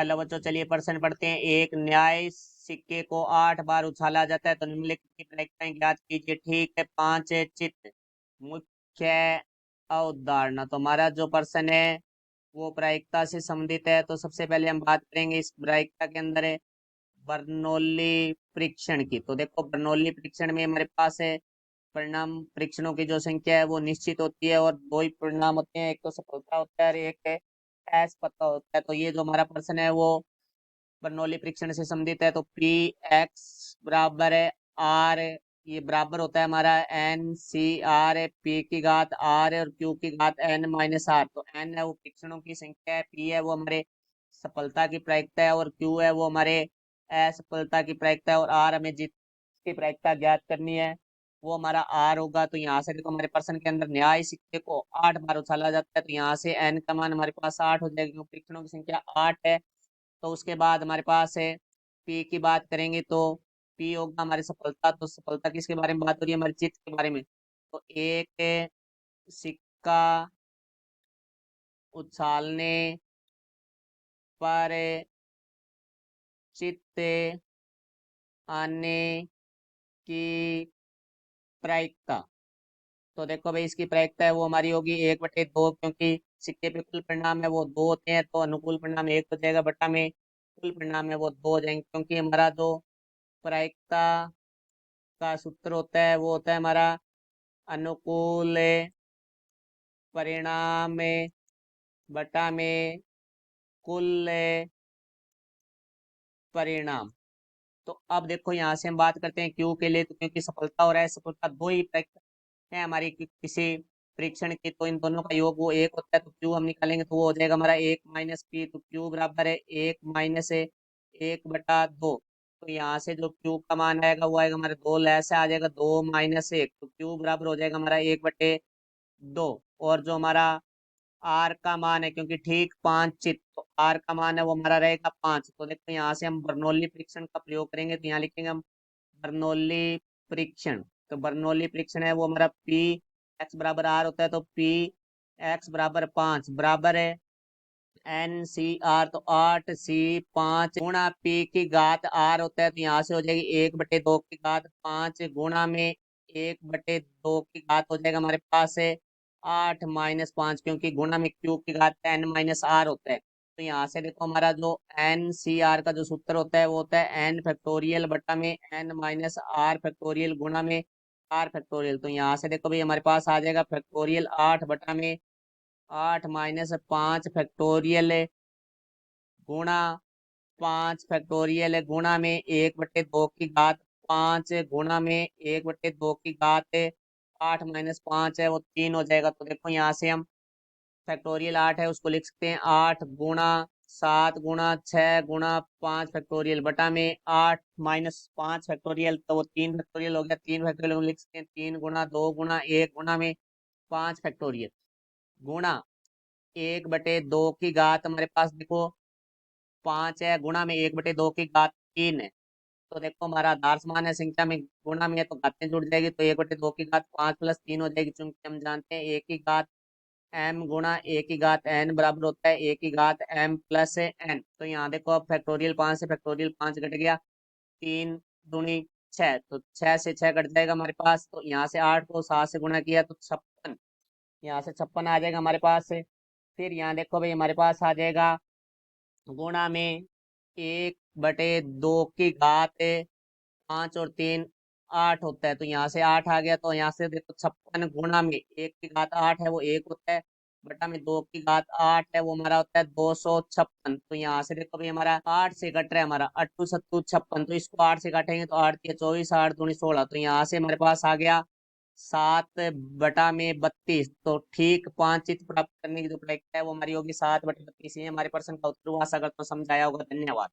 Hello बच्चों, चलिए प्रश्न पढ़ते हैं। एक न्याय सिक्के को 8 बार उछाला जाता है तो निम्नलिखित की प्रायिकताएं ज्ञात कीजिए। ठीक है, 5 चित्त मुख्य अवधारणा। तो हमारा जो प्रश्न है वो प्रायिकता से संबंधित है। तो सबसे पहले हम बात करेंगे इस प्रायिकता के अंदर है बर्नौली परीक्षण की। तो देखो, बर्नौली परीक्षण में हमारे पास है परिणाम परीक्षणों की जो संख्या है वो निश्चित होती है और दो ही परिणाम होते हैं, एक तो सफलता होता है और एक है असफलता होता है। तो ये जो हमारा प्रश्न है वो बर्नौली परीक्षण से संबंधित है। तो पी एक्स बराबर है आर, ये बराबर होता है हमारा एन सी आर है, पी की घात आर है और क्यू की घात एन माइनस आर। तो एन है वो परीक्षणों की संख्या है, पी है वो हमारे सफलता की प्रायिकता है और क्यू है वो हमारे असफलता की प्रायिकता है और आर हमें जीत की प्रायिकता ज्ञात करनी है, वो हमारा आर होगा। तो यहाँ से देखो, हमारे प्रश्न के अंदर न्याय सिक्के को 8 बार उछाला जाता है तो यहाँ से एन का मान हमारे पास 8 हो जाएगा क्योंकि परीक्षणों की संख्या 8 है। तो उसके बाद हमारे पास है पी की बात करेंगे तो पी होगा हमारी सफलता। तो सफलता किसके बारे में बात हो रही है? हमारे चित्त के बारे में। तो एक सिक्का उछालने पर चित्त आने की प्रायिकता। तो देखो भाई, इसकी प्रायिकता है वो हमारी होगी 1/2, क्योंकि सिक्के पे कुल परिणाम है वो 2 होते हैं तो अनुकूल परिणाम 1 हो जाएगा, बटा में कुल परिणाम है वो 2 हो जाएंगे। क्योंकि हमारा जो प्रायिकता का सूत्र होता है वो होता है हमारा अनुकूल परिणाम बटा में कुल परिणाम। तो अब देखो, यहाँ से हम बात करते हैं क्यू के लिए। तो क्योंकि सफलता और असफलता दो ही प्रायिकता है हमारी किसी परीक्षण की, तो इन दोनों का योग वो 1 होता है। तो क्यू हम निकालेंगे तो वो हो जाएगा हमारा 1 माइनस पी। तो क्यू बराबर है 1 माइनस 1/2। तो यहाँ से जो क्यू का मान आएगा वो आएगा हमारे 2 लैस आ जाएगा 2 माइनस 1। तो क्यू बराबर हो जाएगा हमारा 1/2। और जो हमारा आर का मान है, क्योंकि ठीक 5 चित्त, तो आर का मान है वो हमारा रहेगा 5। तो देखो, यहाँ से हम बर्नौली परीक्षण का प्रयोग करेंगे तो यहाँ लिखेंगे हम बर्नौली परीक्षण। तो बर्नौली परीक्षण है वो हमारा पी एक्स बराबर आर होता है। तो पी एक्स बराबर 5 बराबर है एन सी आर। तो 8 सी 5 गुणा पी की घात आर होता है। तो यहाँ से हो जाएगी 1/2 की घात 5 गुणा में 1/2 की घात हो जाएगा हमारे पास है 8 माइनस 5, क्योंकि गुणा में क्यू की घात एन माइनस आर होता है। तो यहाँ से देखो, हमारा जो एन सी आर का जो सूत्र होता है वो होता है एन फैक्टोरियल बटा में एन माइनस आर फैक्टोरियल गुणा में आर फैक्टोरियल। तो यहाँ से देखो भाई, हमारे पास आ जाएगा फैक्टोरियल 8 बटा में 8 माइनस 5 फैक्टोरियल गुणा 5 फैक्टोरियल है गुणा में 1/2 की घात 5 गुणा में 1/2 की घात 8 माइनस 5 है वो 3 हो जाएगा। तो देखो, यहाँ से हम फैक्टोरियल 8 है उसको लिख सकते हैं 8 गुणा 7 गुणा 6 गुणा 5 फैक्टोरियल बटा में 8 माइनस 5 फैक्टोरियल। तो वो 3 फैक्टोरियल हो गया, 3 फैक्टोरियल हम लिख सकते हैं 3 गुणा 2 गुणा 1 गुणा में 5 फैक्टोरियल गुणा 1/2 की घात हमारे पास देखो 5 है गुणा में 1/2 की घात 3 है। तो देखो, हमारा आधार समान है, संख्या में गुणा में है तो घातें जुड़ जाएगी। तो 1/2 की घात 5 प्लस 3 हो जाएगी, क्योंकि हम जानते हैं ए की घात एम गुणा ए की घात एन बराबर होता है ए की घात एम प्लस एन। तो यहाँ देखो, अब फैक्टोरियल 5 से फैक्टोरियल 5 घट गया, 3 दूनी 6, तो 6 से 6 घट जाएगा हमारे पास। तो यहाँ से 8 को 7 से गुणा किया तो 56, यहाँ से 56 आ जाएगा हमारे पास से। फिर यहाँ देखो भाई, हमारे पास आ जाएगा गुणा में 1/2 की घात 5 और 3 8 होता है। तो यहाँ से 8 आ गया, तो यहाँ से देखो 56 गुणा में 1 की घात 8 है वो 1 होता है, बटा में 2 की घात 8 है वो हमारा होता है 256। तो यहाँ से देखो भाई, हमारा 8 से घट रहा है हमारा 8 7 56। तो इसको 8 से काटेंगे तो 8 के 24 8 दूनी 16। तो यहाँ से हमारे पास आ गया 7/32। तो ठीक 5 चित्र प्राप्त करने की जो प्रक्रिया है वो हमारी होगी 7/32। ये हमारे प्रश्न का उत्तर हुआ। आशा करता हूँ समझ आया होगा। धन्यवाद।